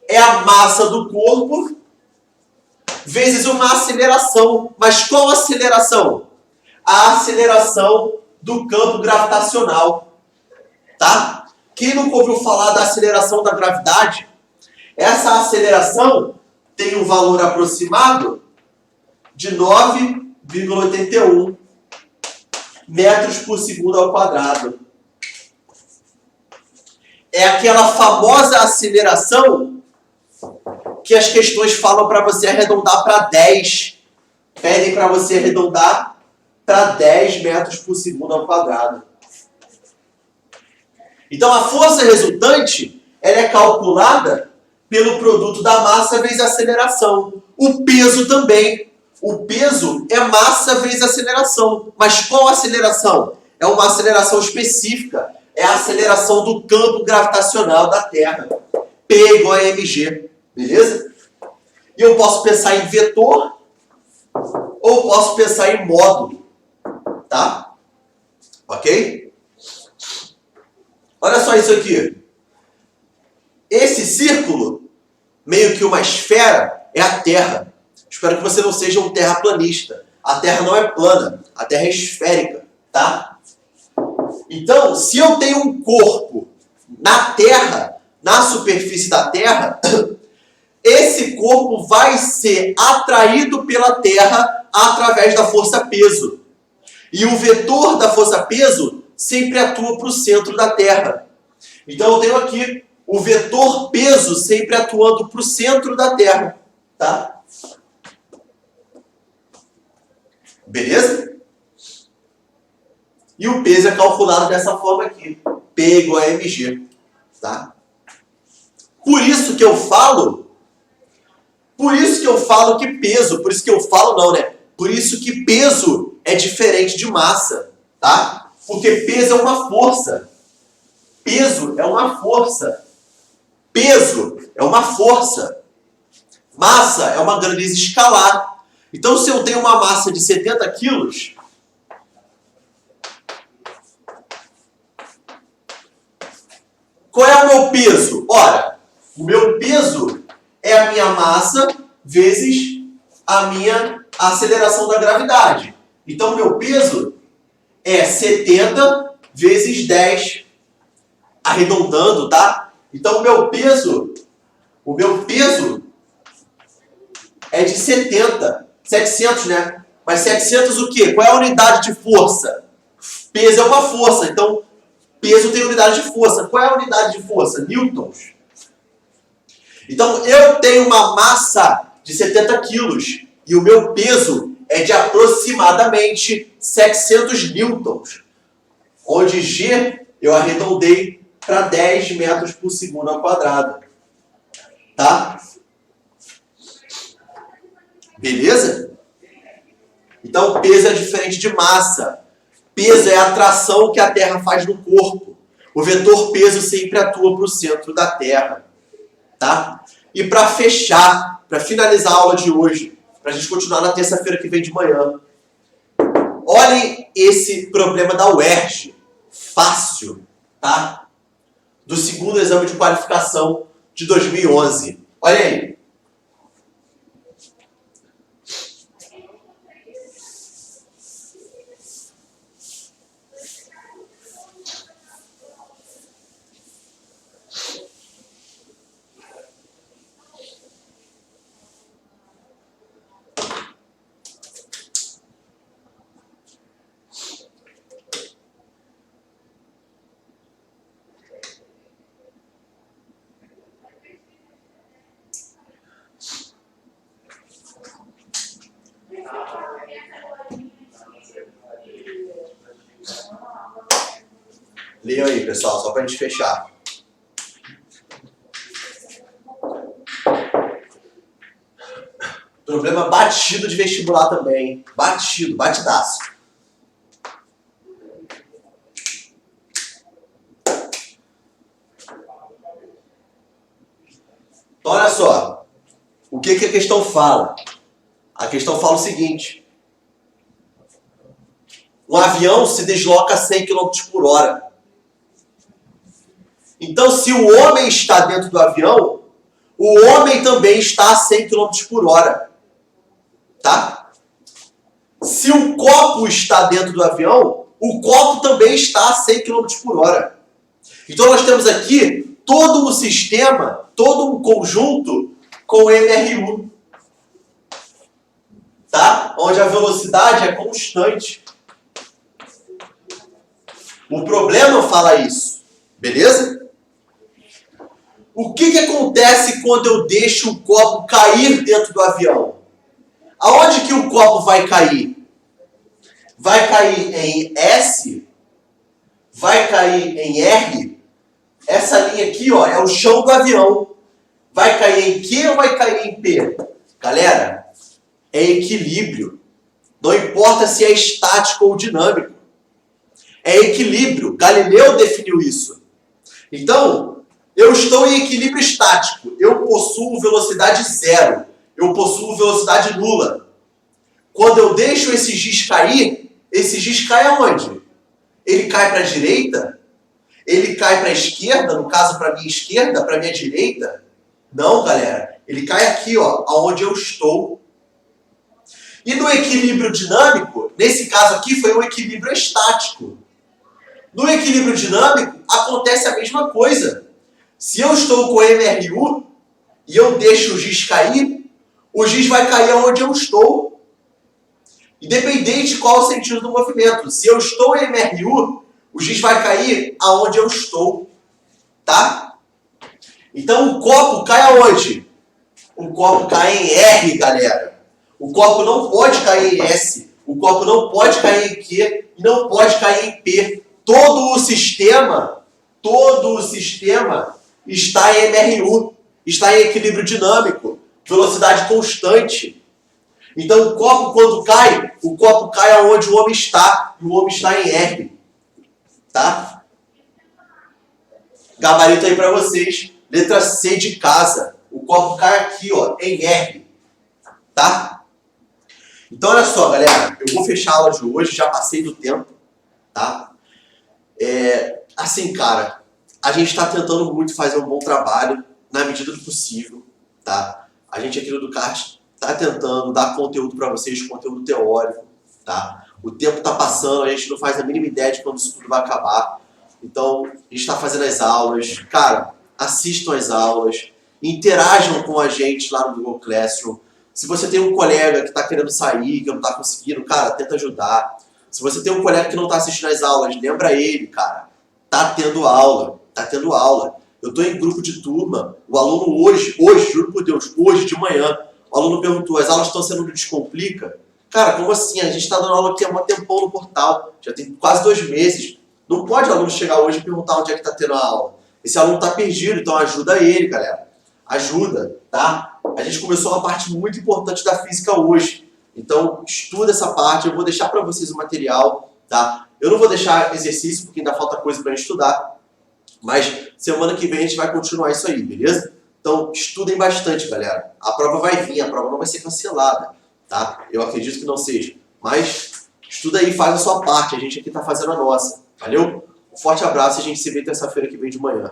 [SPEAKER 1] é a massa do corpo vezes uma aceleração. Mas qual aceleração? A aceleração do campo gravitacional. Tá? Quem nunca ouviu falar da aceleração da gravidade? Essa aceleração tem um valor aproximado de 9,81 metros por segundo ao quadrado. É aquela famosa aceleração que as questões falam para você arredondar para 10. Pedem para você arredondar para 10 metros por segundo ao quadrado. Então, a força resultante ela é calculada pelo produto da massa vezes a aceleração. O peso também. O peso é massa vezes aceleração. Mas qual aceleração? É uma aceleração específica. É a aceleração do campo gravitacional da Terra. P igual a mg. Beleza? E eu posso pensar em vetor ou posso pensar em módulo. Tá? Ok? Olha só isso aqui. Esse círculo, meio que uma esfera, é a Terra. Espero que você não seja um terraplanista. A Terra não é plana, a Terra é esférica, tá? Então, se eu tenho um corpo na Terra, na superfície da Terra, esse corpo vai ser atraído pela Terra através da força peso. E o vetor da força peso sempre atua para o centro da Terra. Então eu tenho aqui o vetor peso sempre atuando para o centro da Terra, tá? Beleza? E o peso é calculado dessa forma aqui, P igual a mg, tá? Por isso que eu falo que peso, por isso que eu falo não, né? Por isso que peso é diferente de massa, tá? Porque peso é uma força. Peso é uma força. Peso é uma força. Massa é uma grandeza escalar. Então, se eu tenho uma massa de 70 quilos, qual é o meu peso? Ora, o meu peso é a minha massa vezes a minha aceleração da gravidade. Então, o meu peso é 70 vezes 10, arredondando, tá? Então, o meu peso é de 70, 700, né? Mas 700 o quê? Qual é a unidade de força? Peso é uma força, então peso tem unidade de força. Qual é a unidade de força? Newtons. Então, eu tenho uma massa de 70 quilos e o meu peso é de aproximadamente 700 newtons, onde G eu arredondei para 10 metros por segundo ao quadrado. Tá? Beleza? Então, peso é diferente de massa. Peso é a atração que a Terra faz no corpo. O vetor peso sempre atua para o centro da Terra. Tá? E para fechar, para finalizar a aula de hoje, para a gente continuar na terça-feira que vem de manhã, olhem esse problema da UERJ. Fácil, tá? Do segundo exame de qualificação de 2011. Olha aí. Leiam aí, pessoal, só para a gente fechar. Problema batido de vestibular também. Batido, batidaço. Então, olha só. O que a questão fala? A questão fala o seguinte. Um avião se desloca a 100 km por hora. Então, se o homem está dentro do avião, o homem também está a 100 km por hora. Tá? Se o copo está dentro do avião, o copo também está a 100 km por hora. Então, nós temos aqui todo um sistema, todo um conjunto com MRU. Tá? Onde a velocidade é constante. O problema fala isso. Beleza? O que acontece quando eu deixo o copo cair dentro do avião? Aonde que o copo vai cair? Vai cair em S? Vai cair em R? Essa linha aqui, ó, é o chão do avião. Vai cair em Q ou vai cair em P? Galera, é equilíbrio. Não importa se é estático ou dinâmico. É equilíbrio. Galileu definiu isso. Então, eu estou em equilíbrio estático. Eu possuo velocidade zero. Eu possuo velocidade nula. Quando eu deixo esse giz cair, esse giz cai aonde? Ele cai para a direita? Ele cai para a esquerda? No caso, para a minha esquerda? Para a minha direita? Não, galera. Ele cai aqui, ó, aonde eu estou. E no equilíbrio dinâmico, nesse caso aqui, foi um equilíbrio estático. No equilíbrio dinâmico, acontece a mesma coisa. Se eu estou com MRU e eu deixo o giz cair, o giz vai cair aonde eu estou. Independente de qual é o sentido do movimento. Se eu estou em MRU, o giz vai cair aonde eu estou. Tá? Então o copo cai aonde? O copo cai em R, galera. O copo não pode cair em S. O copo não pode cair em Q e não pode cair em P. Todo o sistema está em MRU, está em equilíbrio dinâmico, velocidade constante. Então o copo cai aonde o homem está, e o homem está em R. Tá? Gabarito aí para vocês, letra C de casa. O copo cai aqui, ó, em R. Tá? Então olha só, galera, eu vou fechar a aula de hoje, já passei do tempo, tá? Assim, cara, a gente está tentando muito fazer um bom trabalho na medida do possível, tá? A gente aqui no Ducati está tentando dar conteúdo para vocês, conteúdo teórico, tá? O tempo está passando, a gente não faz a mínima ideia de quando isso tudo vai acabar. Então, a gente está fazendo as aulas. Cara, assistam as aulas, interajam com a gente lá no Google Classroom. Se você tem um colega que está querendo sair, que não está conseguindo, cara, tenta ajudar. Se você tem um colega que não está assistindo as aulas, lembra ele, cara. Tá tendo aula, tá tendo aula. Eu estou em grupo de turma, o aluno hoje, juro por Deus, hoje de manhã, o aluno perguntou, as aulas estão sendo do Descomplica? Cara, como assim? A gente está dando aula aqui há um tempão no portal, já tem quase 2 meses. Não pode o aluno chegar hoje e perguntar onde é que está tendo a aula. Esse aluno está perdido, então ajuda ele, galera. Ajuda, tá? A gente começou uma parte muito importante da física hoje. Então, estuda essa parte, eu vou deixar para vocês o material, tá? Eu não vou deixar exercício, porque ainda falta coisa para estudar, mas semana que vem a gente vai continuar isso aí, beleza? Então, estudem bastante, galera. A prova vai vir, a prova não vai ser cancelada, tá? Eu acredito que não seja. Mas estuda aí, faz a sua parte, a gente aqui tá fazendo a nossa. Valeu? Um forte abraço e a gente se vê terça-feira que vem de manhã.